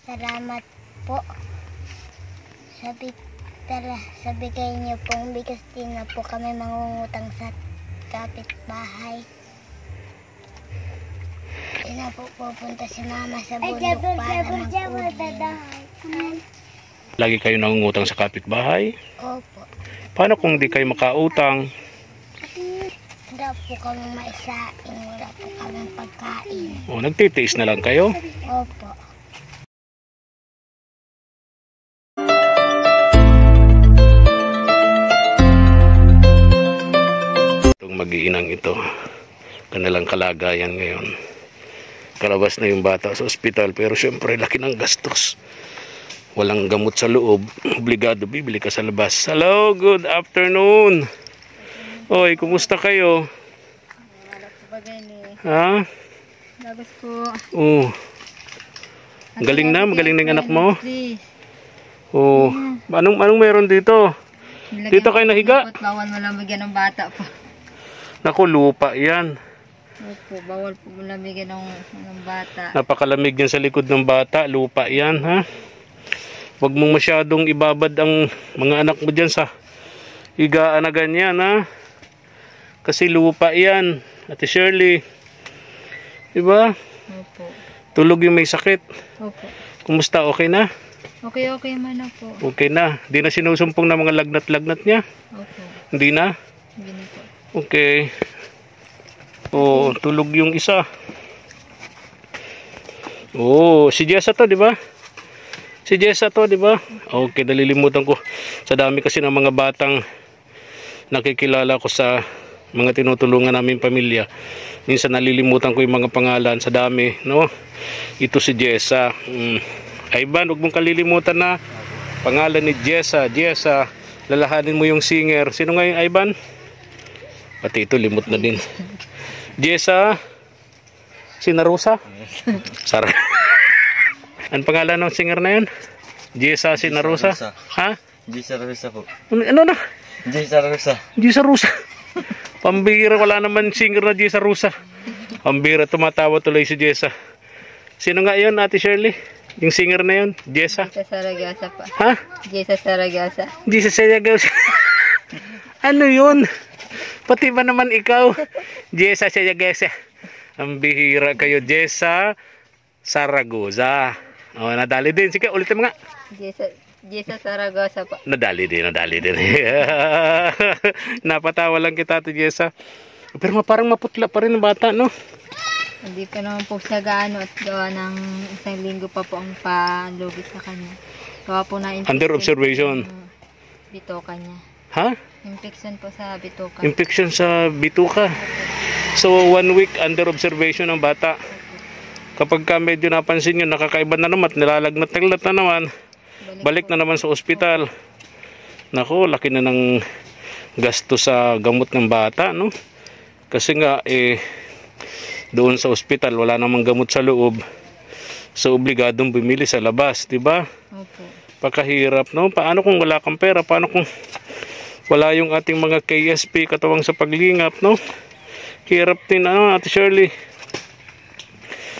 Salamat po. Sa bigay niyo pong bigas, din na po kami mangungutang sa kapitbahay. Di na po pupunta si mama sa bundok para mag-uwi. Lagi kayo nangungutang sa kapitbahay? Opo. Paano kung di kayo makautang? Wala po kami maisain, wala po kami pagkain. O, nagtitiis na lang kayo? Opo. Itong mag-iinang ito, kanilang kalagayan ngayon. Kalabas na yung bata sa ospital, pero syempre laki ng gastos. Walang gamot sa loob, obligado bibili ka sa labas. Hello, good afternoon. Oy, kumusta kayo? Ha? Labas ko. Oh. Galing na, magaling na yung anak mo. Oh. Anong meron dito? Dito kayo nahiga? Bawal mo lamigyan ng bata pa. Naku, lupa yan. Opo, bawal po mo lamigyan ng bata. Napakalamig yan sa likod ng bata. Lupa yan, ha? Huwag mong masyadong ibabad ang mga anak mo dyan sa higaan na ganyan, ha? Kasi lupa yan. Ate Shirley. Diba? Opo. Tulog yung may sakit. Opo. Kumusta? Okay na? Okay man na po. Okay na. Di na sinusumpong na mga lagnat-lagnat niya? Opo. Hindi na? Hindi na po. Okay. Oh, tulog yung isa. Oh, si Jessa to, di ba? Si Jessa to, di ba? Okay, nalilimutan ko. Sa dami kasi ng mga batang nakikilala ko sa mga tinutulungan namin pamilya. Minsan nalilimutan ko yung mga pangalan sa dami, no? Ito si Jessa. Ivan, huwag mong kalilimutan na pangalan ni Jessa. Jessa, lalahanin mo yung singer. Sino nga yung Ivan? Pati ito, limot na din. Jessa Sinarusa? Sara. Ang pangalan ng singer na yun? Jessa Sinarusa? Ha? Jessa Rusa po. Ano na? Jessa Rusa. Jessa Rusa. Pambira, wala naman singer na Jessa Rusa. Pambira, tumatawa tuloy si Jessa. Sino nga yun, Ate Shirley? Yung singer na yun? Jessa? Jessa Saragasa pa. Ha? Jessa Saragasa. Jessa Saragasa. Ano yun? Pati ba naman ikaw? Jessa Saragasa. Ang bihira kayo. Jessa Saragosa. O, nadali din. Sige, ulitin mo nga. Jessa Saragasa pa. Nadali din. Napatawa lang kita, Ate Jessa. Pero parang maputla pa rin ang bata, no? Hindi pa naman po siya gaano at gawa ng isang linggo pa po ang palugi sa kanya. Gawa po na infection. Under observation. Bituka niya. Ha? Infection po sa bituka. Infection sa bituka. So 1 week under observation ng bata. Kapag ka medyo napansin nyo, nakakaiba na naman at nilalagnat-naglat na naman, balik na naman sa ospital. Nako, laki na ng gasto sa gamot ng bata, no? Kasi nga, doon sa ospital, wala namang gamot sa loob. So, obligadong bumili sa labas, diba? Opo. Pagkahirap, no? Paano kung wala kang pera? Paano kung wala yung ating mga KSP katuwang sa paglingap, no? Hirap din, Ate Shirley.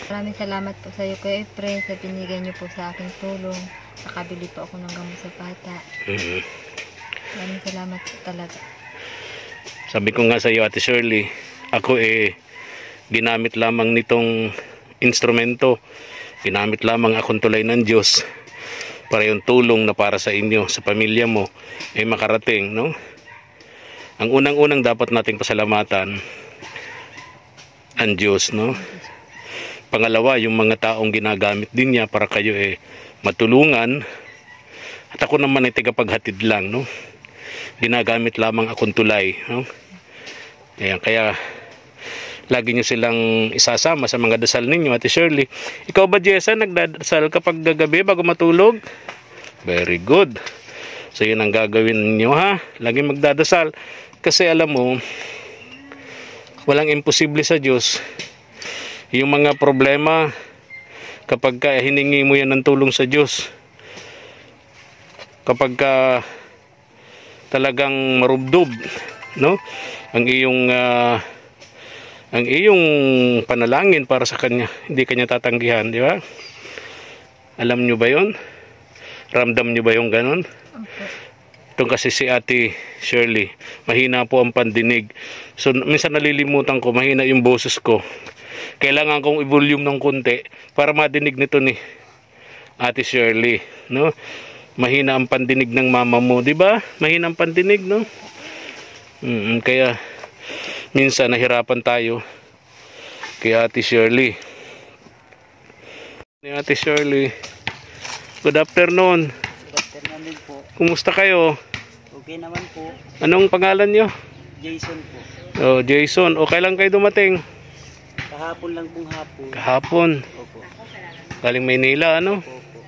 Maraming salamat po sa iyo, Kuya Efren, sa binigay niyo po sa aking tulong. Nakabili po ako ng gamot sa bata. Maraming salamat po talaga. Sabi ko nga sa iyo, Ate Shirley, ako ginamit lamang nitong instrumento. Ginamit lamang akong tulay ng Diyos para yung tulong na para sa inyo, sa pamilya mo, ay makarating, no? Ang unang-unang dapat nating pasalamatan ang Diyos, no? Pangalawa, yung mga taong ginagamit din niya para kayo matulungan. At ako naman ay tagapaghatid lang, no? Ginagamit lamang akong tulay, no? Ayan, kaya lagi nyo silang isasama sa mga dasal ninyo, Ate Shirley. Ikaw ba, Jessa, nagdadasal kapag gagabi bago matulog? Very good. So yun ang gagawin ninyo, ha? Lagi magdadasal. Kasi alam mo, walang imposible sa Diyos. Yung mga problema, kapag ka hiningi mo yan ng tulong sa Diyos, kapag ka talagang marubdob, no? Ang iyong panalangin para sa kanya, hindi kanya tatanggihan, di ba? Alam nyo ba yon? Ramdam nyo ba yung ganon? Opo. Itong kasi si Ate Shirley, mahina po ang pandinig. So minsan nalilimutan ko, mahina yung boses ko. Kailangan kong i-volume ng konti para madinig nito ni Ate Shirley, no? Mahina ang pandinig ng mama mo, di ba? Mahina ang pandinig, no? Kaya minsan nahirapan tayo kay Ate Shirley. Ni Ate Shirley, good afternoon. Doctor namin po. Kumusta kayo? Okay naman po. Anong pangalan nyo? Jason po. Oh, Jason. O kailan kayo dumating? Kahapon lang pong hapon. Kahapon. Opo. Galing Maynila, ano? Opo.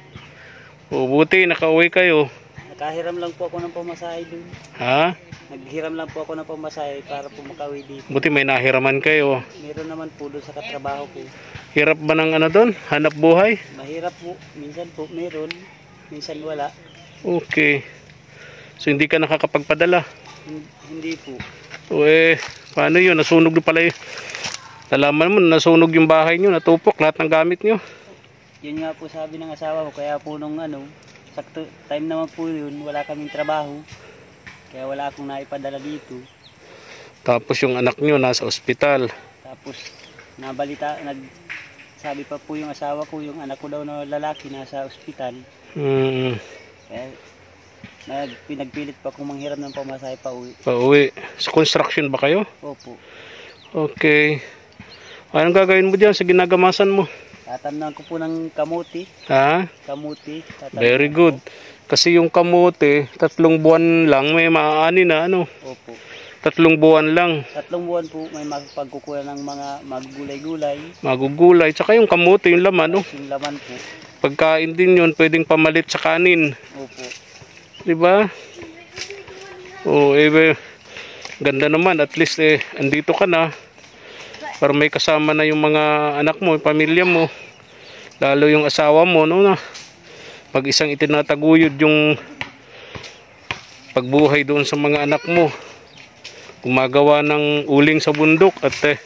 O buti, nakauwi kayo. Nakahiram lang po ako ng pamasahe dun. Ha? Naghiram lang po ako ng pamasahe para po makauwi dito. Buti may nahiraman kayo. Meron naman po doon sa katrabaho ko. Hirap ba ng ano doon? Hanap buhay? Mahirap po. Minsan po meron. Minsan wala. Okay. So hindi ka nakakapagpadala? Hindi po. O paano yun? Nasunog na pala yun. Nalaman mo, nasunog yung bahay nyo, natupok lahat ng gamit nyo. Yun nga po sabi ng asawa ko. Kaya po nung sakto time naman po yun, wala kaming trabaho. Kaya wala akong naipadala dito. Tapos yung anak nyo nasa ospital. Tapos sabi pa po yung asawa ko, yung anak ko daw na lalaki nasa ospital. Kaya pinagpilit pa akong manghiram ng pamasahe pa uwi. Pauwi. Sa construction ba kayo? Opo. Okay. Anong gagawin mo dyan sa ginagamasan mo? Tatamnan ko po ng kamuti. Ha? Kamuti. Very good. Kasi yung kamote, 3 buwan lang may maaani na ano. Opo. 3 buwan lang. 3 buwan po may mapagkukuha ng mga magulay-gulay. Magugulay. Tsaka yung kamote, yung laman, no? Yung laman po. Pagkain din yun, pwedeng pamalit sa kanin. Opo. Diba? O, ganda naman. At least, andito ka na. Para may kasama na yung mga anak mo, yung pamilya mo. Lalo yung asawa mo, no? Pag isang itinataguyod yung pagbuhay doon sa mga anak mo. Gumagawa ng uling sa bundok at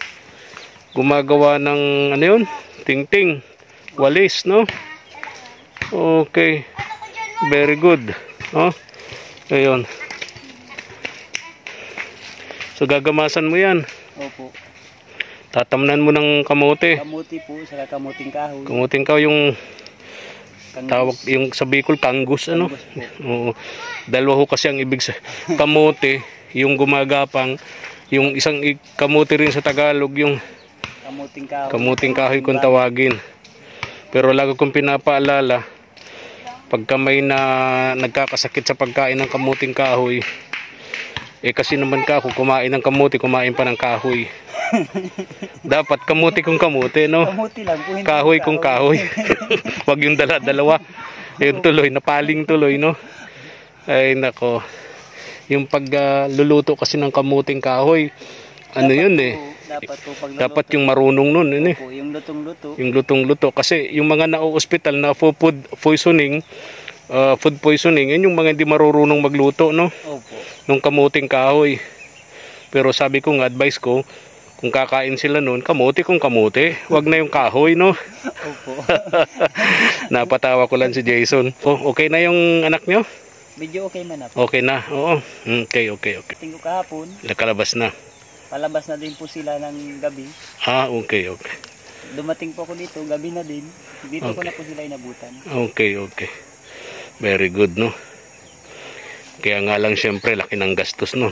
gumagawa ng ano yun? Ting-ting. Walis, no? Okay. Very good. No? Ayun. So gagamasan mo yan. Opo. Tatamnan mo ng kamote. Kamuti po, saka kamuting kahoy. Kamuting kahoy yung Kanggus. tawag yung sa Bicol kanggus, ano? Kanggus po. Oo. Dalawa ho kasi ang ibig sa kamote, yung gumagapang, yung isang kamote rin sa Tagalog, yung kamuting kahoy kung tawagin. Pero lagi kong pinapaalala, pagka may nagkakasakit sa pagkain ng kamuting kahoy, kasi naman kung kumain ng kamote, kumain pa ng kahoy. Dapat kamuti kung kamuti, no? Kamuti lang po, hindi kahoy kung kahoy. Wag yung dalawa. Yung tuloy, napaling tuloy, no? Ay nako. Yung pagluluto kasi ng kamuting kahoy, ano yun dapat yung marunong nun, po, yung lutong-luto. Yung lutong-luto kasi yung mga na-hospital na food poisoning, yun yung mga hindi marunong magluto, no? Opo. Nung kamuting kahoy. Pero sabi ko nga, advice ko, kung kakain sila noon, kamote kung kamote. Wag na yung kahoy, no? Opo. Napatawa ko lang si Jason. Oh, okay na yung anak nyo? Medyo okay man na po. Okay na, oo. Okay. Tingko kahapon. Nakalabas na. Palabas na din po sila ng gabi. Okay. Dumating po ako dito, gabi na din. Dito ko na po sila inabutan. Okay. Very good, no? Kaya nga lang siyempre, laki ng gastos nun.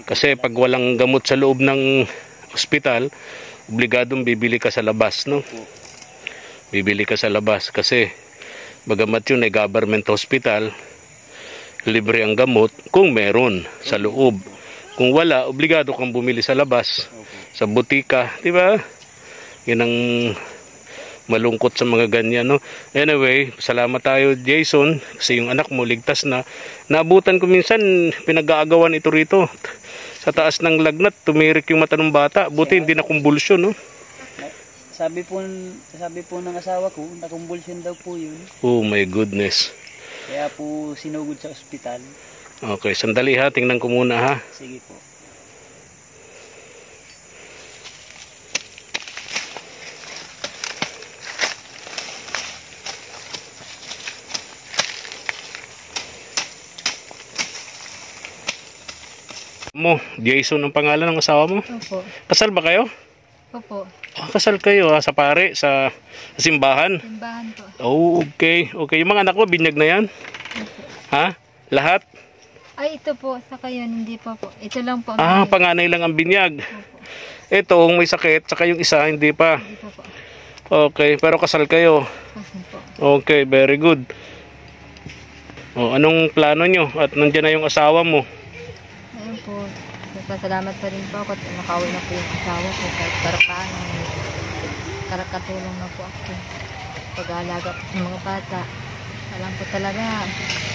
Kasi pag walang gamot sa loob ng ospital, obligadong bibili ka sa labas, no? Bibili ka sa labas kasi bagamat yun ay government hospital, libre ang gamot kung meron sa loob. Kung wala, obligado kang bumili sa labas, sa butika, di ba? Yan ang malungkot sa mga ganyan, no? Anyway, salamat tayo, Jason, kasi yung anak mo ligtas na. Naabutan ko minsan, pinag-aagawan ito rito. Sa taas ng lagnat, tumirik yung mata ng bata. Buti hindi na kumbulsyon, no? Sabi po ng asawa ko, nakumbulsyon daw po yun. Oh my goodness. Kaya po sinugod sa ospital. Okay, sandali ha, tingnan ko muna ha. Sige po. Jason ang pangalan ng asawa mo? Opo. Kasal ba kayo? Opo. Kasal kayo sa pare, sa simbahan? Simbahan po. Oh, okay. Okay, yung mga anak mo, binyag na yan? Opo. Ha? Lahat? Ay, ito po. Saka yun, hindi pa po. Ito lang po. Panganay lang ang binyag. Opo. Ito, may sakit, saka yung isa, hindi pa. Hindi pa po. Okay, pero kasal kayo. Kasi po. Okay, very good. Anong plano nyo? At nandiyan na yung asawa mo. Ayun po. Nagpasalamat pa rin po ako at makauwi na po yung asawa ko. Kahit para paano. Katulong na po ako. Pag-aalaga po sa mga bata. Alam po talaga,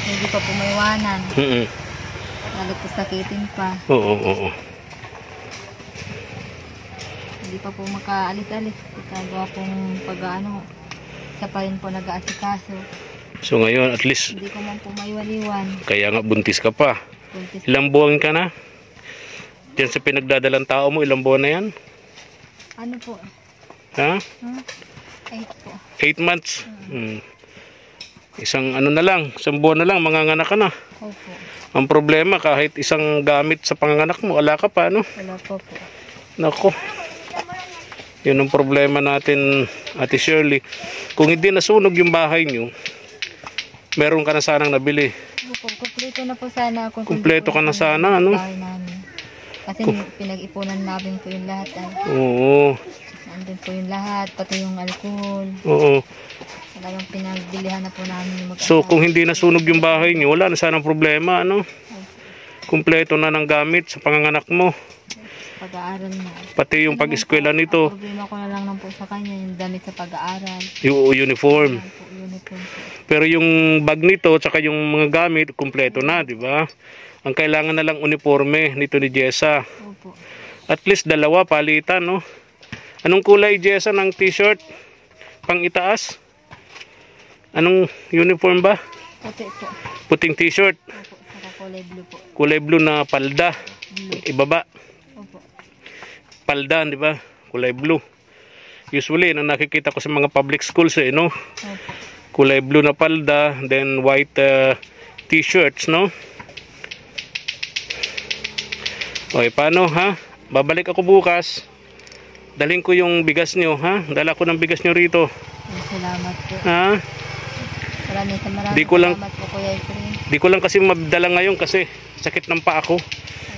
hindi pa po maiwanan. Lalo po sakitin pa. Oo. Hindi pa po makaalis-alis. Gagawa pong pag-ano. Siya pa rin po nag-aasikaso. So ngayon, at least, Hindi ko man po maiwaliwan. kaya nga buntis ka pa. Buntis. Ilang buwan ka na? Diyan sa pinagdadalang tao mo, ilang buwan na yan? Ano po? Ha? 8 po. 8 months? Isang ano na lang, isang buwan na lang, manganganak ka na. Opo. Ang problema, kahit isang gamit sa panganganak mo, wala ka pa, no? Wala po po. Nako. Yun ang problema natin, Ate Shirley. Kung hindi nasunog yung bahay nyo, meron ka na sanang nabili. Opo, kumpleto na po sana ako. Kumpleto ka na sana, ano? Bahay namin. Kasi pinag-ipunan namin po yung lahat. Oo. Nandun po yung lahat, pati yung alcohol. Oo. Talagang pinagbilihan na po namin yung So, kung hindi nasunog yung bahay nyo, wala na sanang problema, ano? Kumpleto na ng gamit sa panganganak mo. pag-aaral na. Pati yung pag-eskwela nito. Ang problema ko na lang po sa kanya, yung damit sa pag-aaral. Yung uniform. Uniform po. Pero yung bag nito, tsaka yung mga gamit, kumpleto na, di ba? Ang kailangan na lang uniforme nito ni Jessa. Opo. At least dalawa palitan, no? Anong kulay, Jessa, ng t-shirt? Pang itaas? Anong uniform ba? Puti po. Puting t-shirt. Opo. Saka kulay blue po. Kulay blue na palda. Blue. Ibaba. Opo. Palda, di ba? Kulay blue. Usually, nang nakikita ko sa mga public schools, no? Opo. Kulay blue na palda, then white t-shirts, no? Okay, paano, ha? Babalik ako bukas. Dalhin ko yung bigas nyo, ha? Dala ko ng bigas nyo rito. Salamat po. Ha? Maraming Di ko lang- salamat po, Kuya Efren. Di ko lang kasi mabdala ngayon kasi sakit ng paa ko.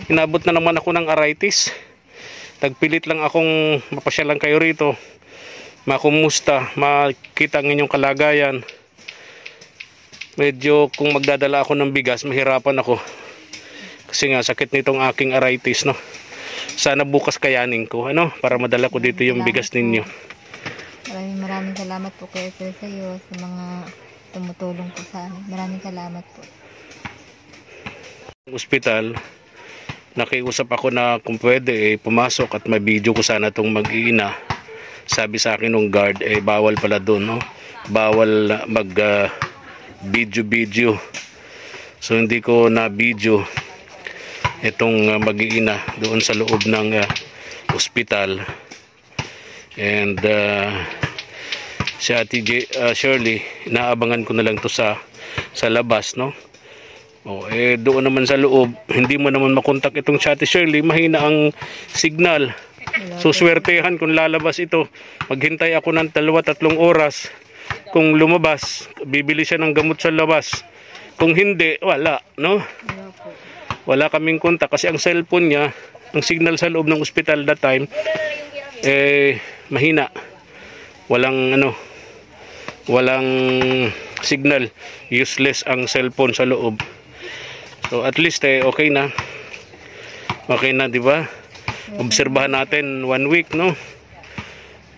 Inabot na naman ako ng arthritis. Tagpilit lang akong mapasyalan kayo rito. Makumusta, makita ang inyong kalagayan. Medyo kung magdadala ako ng bigas, mahirapan ako. Kasi nga sakit nitong aking arthritis, no. Sana bukas kayanin ko, ano, para madala ko dito yung bigas ninyo. Maraming salamat po, Kuya Efren, sa iyo, sa mga tumutulong po sa amin. Maraming salamat po. Ospital, nakiusap ako na kung pwede pumasok at may video ko sana itong mag-iina. Sabi sa akin ng guard, bawal pala doon, no? Bawal mag video. So hindi ko na video itong mag-iina doon sa loob ng ospital. And si Ate Shirley, naabangan ko na lang to sa labas, no? Doon naman sa loob, hindi mo naman makontak itong si Ate Shirley, mahina ang signal. So swertehan kung lalabas ito. Maghintay ako ng 2-3 oras. Kung lumabas, bibili siya ng gamot sa labas. Kung hindi, wala, no? Wala kaming kontak kasi ang cellphone niya, ang signal sa loob ng ospital that time, mahina. Walang signal. Useless ang cellphone sa loob. So at least okay na. Okay na, di ba? Obserbahan natin 1 week, no?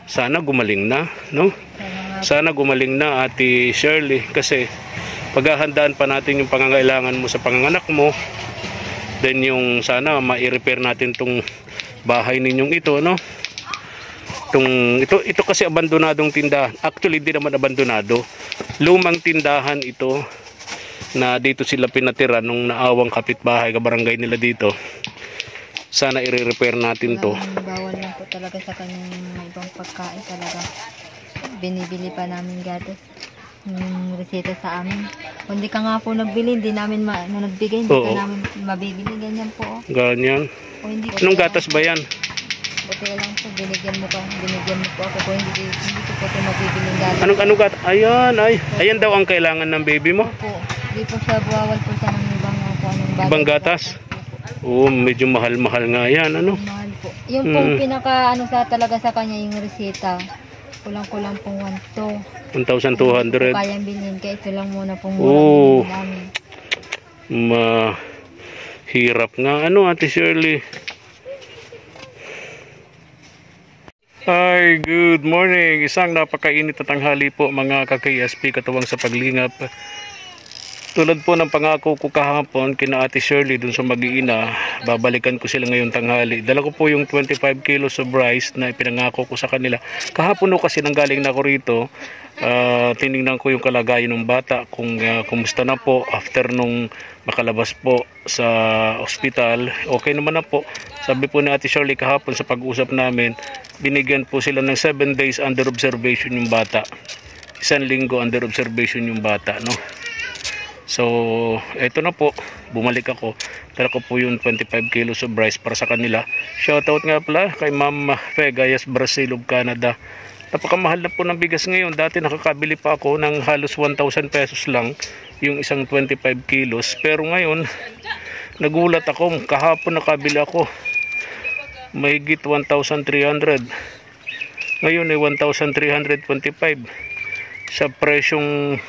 Sana gumaling na, no? Sana gumaling na, Ate Shirley, kasi paghahandaan pa natin yung pangangailangan mo sa panganganak mo. Then yung sana ma-repair natin tong bahay ninyong ito, no? Ito kasi abandonadong tindahan. Actually, hindi naman abandonado. Lumang tindahan ito na dito sila pinatira nung naawang kapitbahay, kabarangay nila dito. Sana i-repair natin to. Bawal lang po talaga sa kanyang ibang pagkain talaga. Binibili pa namin gatas. yung reseta sa amin. Kung di ka nga po nagbili, hindi namin nagbigay, hindi Oo. ka namin mabibili. Ganyan po. Oh. Ganyan. O hindi po. Anong gatas ba yan? Buti lang po, binigyan mo po ako. Kung hindi ko po ito mabibili gatas. Anong gatas? Ayan, ayan daw ang kailangan ng baby mo. Po. Hindi po siya bawal po siya ng ibang bagay. Ibang gatas? Oo, medyo mahal-mahal nga yan, ano? Mahal po. Yung pong pinaka sa talaga sa kanya yung reseta, kulang-kulang pong 1,200. kayang bilhin, kaya ito lang muna pong Oo. namin. Mahirap nga, ano, Ate Shirley? Hi, good morning. Isang napakainit na tanghali po mga ka-KSP katuwang sa paglingap. Tulad po ng pangako ko kahapon kina Ate Shirley dun sa mag-iina, babalikan ko sila ngayong tanghali. Dala ko po yung 25 kilos of rice na ipinangako ko sa kanila. Kahapon no kasi nanggaling na ako rito, tinignan ko yung kalagayan ng bata kung kumusta na po after nung makalabas po sa ospital. Okay naman na po. Sabi po ni Ate Shirley kahapon sa pag-usap namin, binigyan po sila ng 7 days under observation yung bata. 1 linggo under observation yung bata, no? So, eto na po, bumalik ako. Dala ko po yung 25 kilos of rice para sa kanila. Shoutout nga pala kay Ma'am Fegayas, Brazil of Canada. Napakamahal na po ng bigas ngayon. Dati nakakabili pa ako ng halos 1,000 pesos lang yung isang 25 kilos. Pero ngayon, nagulat ako. Kahapon nakabili ako mahigit 1,300. Ngayon ay 1,325 sa presyong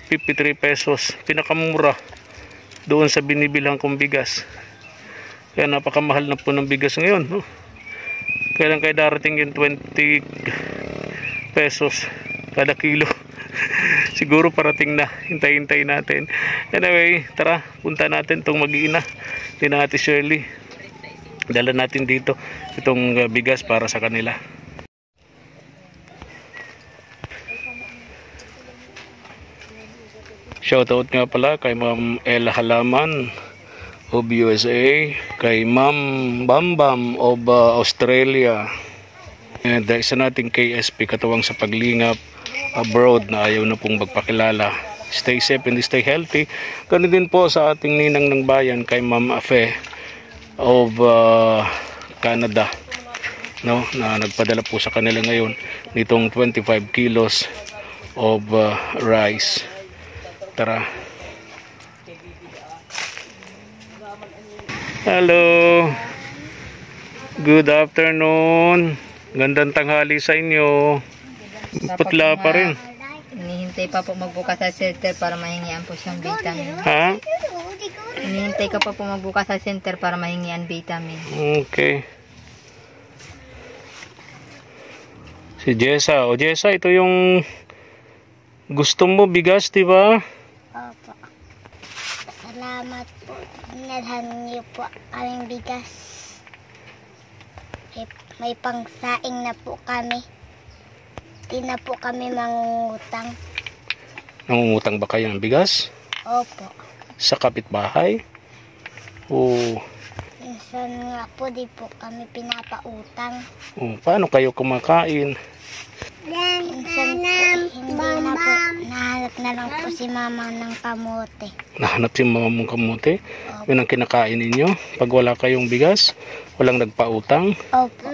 53 pesos, pinakamura doon sa binibilang kong bigas. Kaya napakamahal na po ng bigas ngayon, no? Kailan kayo darating yung 20 pesos kada kilo? Siguro parating na, hintay-hintay natin. Anyway, tara, punta natin itong mag-iina din na Ate Shirley. Dala natin dito itong bigas para sa kanila. Shoutout nga pala kay Ma'am El Halaman of USA, kay Ma'am Bambam of Australia, and isa nating KSP katuwang sa paglingap abroad na ayaw na pong magpakilala. Stay safe and stay healthy. Ganun din po sa ating ninang ng bayan kay Ma'am Afe of Canada, no, na nagpadala po sa kanila ngayon nitong 25 kilos of rice. Tara. Hello. Good afternoon. Gandang tanghali sa inyo. Putla pa rin. Hinihintay pa po magbukas sa center para mahingian po siyang vitamin. Ha? Hinihintay ka pa po magbukas sa center para mahingian vitamin. Okay. Si Jessa. O Jessa, ito yung gusto mo bigas, di ba? Opo. Salamat po. Dinalhan niyo po aming bigas. May pangsaing na po kami. Di na po kami mangungutang. Nangungutang ba kayo ng bigas? Opo. Sa kapitbahay? O Minsan nga po di po kami pinapautang. paano kayo kumakain? Minsan po, hindi na po. Nahanap na lang po si mama ng kamote. Nahanap si mama mong kamote? Yun ang kinakain ninyo? Pag wala kayong bigas? Walang nagpautang? Opo.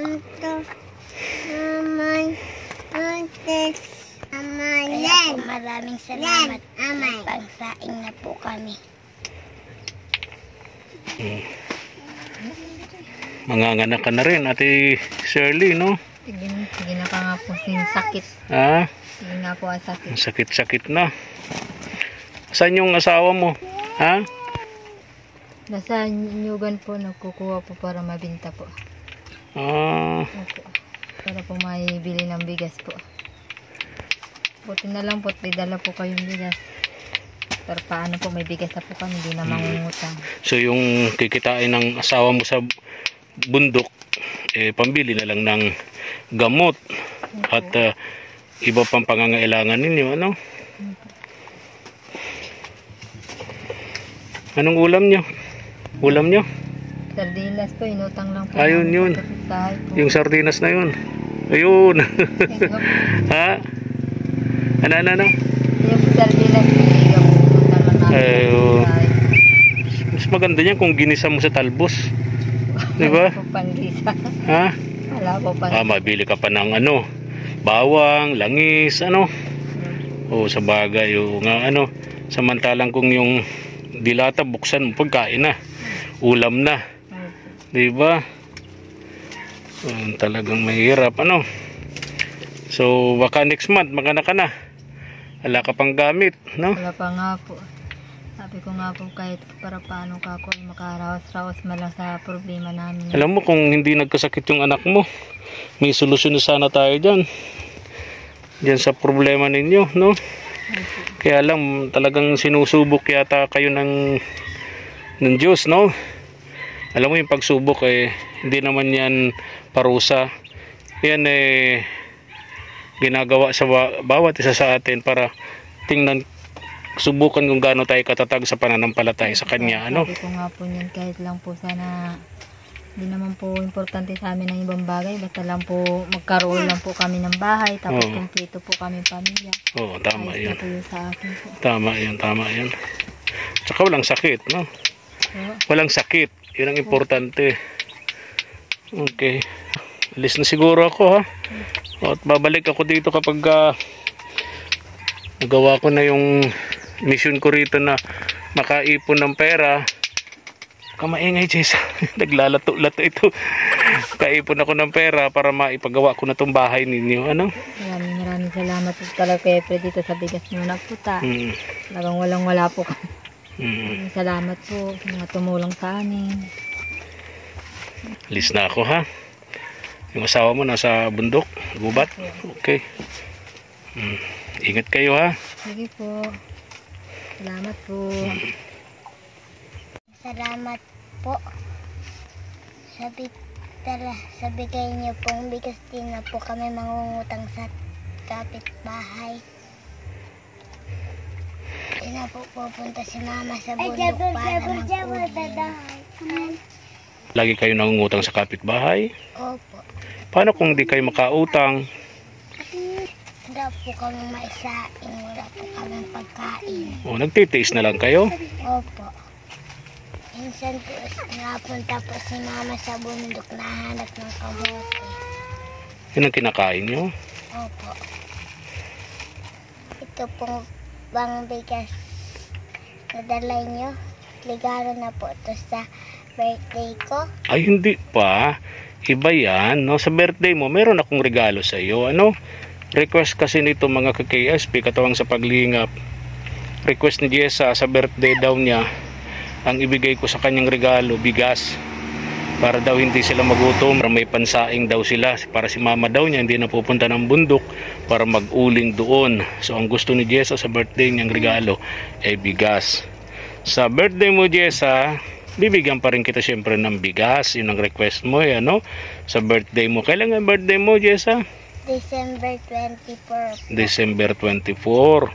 Kaya po maraming salamat. May pangsaing na po kami. Manganganak ka na rin, Ate Shirley, no? Sige na ka nga po yung sakit. Ha? Sige nga po ang sakit. Sakit-sakit na. Saan yung asawa mo? Ha? Nasa Nyugan po, nagkukuha po para mabinta po. Opo. Para po maibili ng bigas po. Buti na lang po, dala po kayong bigas. Pero paano po, may bigas na po kami, hindi na mangungutang. So yung kikitain ng asawa mo sa bundok, pambili na lang ng gamot at iba pang pangangailangan ninyo, ano? Anong ulam nyo? Ulam nyo? Sardinas po, inutang lang po. Ayun yun. Yung sardinas na yun. Ayun. Ha? Ano? Yung Selby lang, hindi ako pupunta naman namin. Mas maganda niyan kung ginisa mo sa talbos. Di ba? Wala po panggisa. Ha? Wala po panggisa. Mabili ka pa ng bawang, langis, O sa bagay, samantalang kung yung dilata buksan mo, pagkain na, ulam na. Di ba? Talagang mahirap, So, baka next month, magana ka na. Wala ka pang gamit, no? Wala pa nga po. Sabi ko nga po kahit para paano ka ako makaraos-raos malang sa problema namin. Alam mo, kung hindi nagkasakit yung anak mo, may solusyon na sana tayo dyan. Diyan sa problema ninyo, no? Kaya lang, talagang sinusubok yata kayo ng Diyos, no? Alam mo, yung pagsubok, hindi naman yan parusa. Yan, ginagawa sa bawat isa sa atin para tingnan, subukan kung gaano tayo katatag sa pananampalataya sa Kanya, Sabi ko nga po yun, kahit lang po sana, hindi naman po importante sa amin ang ibang bagay, basta lang po magkaroon lang po kami ng bahay, tapos kumpleto po kami pamilya. Oo, tama yun. Po yun sa akin po. Tama yun. Tsaka walang sakit, no? Walang sakit, yun ang importante. Okay, alis na siguro ako, ha? At babalik ako dito kapag nagawa ko na yung mission ko rito na makaipon ng pera. Kamaingay, Jess. Naglalato-lato ito. Kaipon ako ng pera para maipagawa ko na tong bahay ninyo. Maraming salamat po talaga kay Fred dito sa bigas nyo nagputa. Talagang walang-wala po kami. Salamat po sa mga tumulong sa amin. Alis na ako, ha? Yung asawa mo nasa bundok, gubat. Okay. Ingat kayo, ha? Sige po. Salamat po. Salamat po. Sa bigay niyo pong bigas, din na po kami mangungutang sa kapitbahay. Hindi na po pupunta si mama sa bundok para mag-uling. Lagi kayo nangungutang sa kapitbahay? Opo. Paano kung di kayo makautang? Wala po kami maisain, wala po kami pagkain. O, nagtitiis na lang kayo? Opo. Minsan po, napunta po si mama sa bundok, nahanap ng kamote. Yun ang kinakain nyo? Opo. Ito pong bang bigas na dala nyo, regalo na po ito sa birthday ko. Ay, hindi pa. Iba yan, no? Sa birthday mo, meron akong regalo sa iyo. Request kasi nito mga ka-KSP, katawang sa paglingap. Request ni Jessa sa birthday daw niya, ang ibigay ko sa kanyang regalo, bigas. Para daw hindi sila magutom, para may pansaing daw sila. Para si mama daw niya hindi na pupunta ng bundok para mag-uling doon. So ang gusto ni Jessa sa birthday niyang regalo ay bigas. Sa birthday mo, Jessa, bibigyan pa rin kita syempre ng bigas. Yun ang request mo, sa birthday mo. Kailan ang birthday mo, Jessa? December 24. December 24.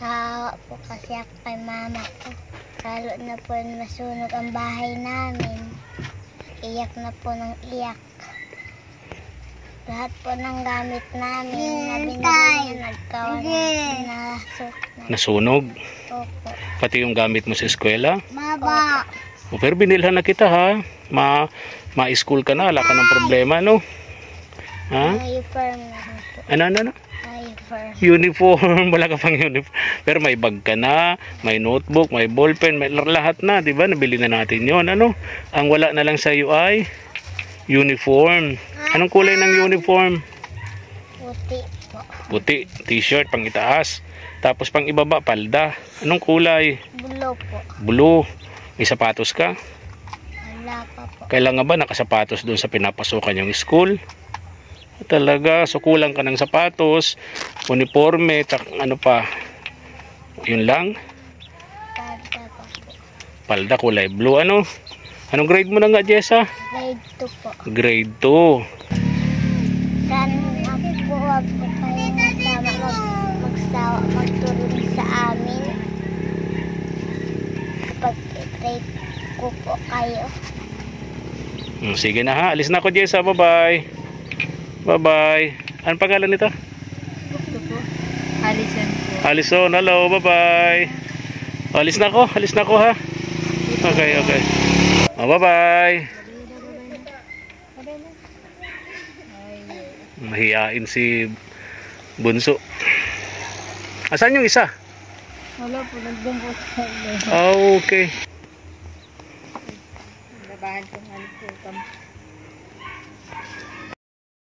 Nakawa po kasi ako kay mama ko. Lalo na po masunog ang bahay namin. Iyak na po ng iyak. Lahat po ng gamit namin na binili niya nasunog. Opo. Pati yung gamit mo sa eskwela? Baba. Pero binilhan na kita, ha? Ma-school ka na, wala ka ng problema, no? Ha? Uniform na po. Ano? Uniform. Wala ka pang uniform. Pero may bag ka na, may notebook, may ballpen, may lahat na, di ba? Nabili na natin yon. Ang wala na lang sa iyo ay uniform. Anong kulay ng uniform? Puti po. Puti. T-shirt pang itaas. Tapos pang ibaba, palda. Anong kulay? Blue po. Blue. May sapatos ka? Wala pa po. Kailangan ba nakasapatos doon sa pinapasukan yung school? Talaga, so kulang ka ng sapatos, uniforme, ano pa? Yun lang? Palda pa po. Palda, kulay blue. Anong grade mo na nga, Jessa? Grade 2 po. Grade 2. Sana po wag po kayo magtulong sa amin. Kapag i-grade ko po kayo. Sige na, ha, alis na ako, Jessa. Bye-bye. Bye-bye. Anong pangalan nito? Alison, hello, bye-bye. Alis na ako ha. Okay. Oh, bye-bye. Mahiyain si Bunso. Asan yung isa? Wala po, nagdun po sa Oh, okay. labahan ko nga po.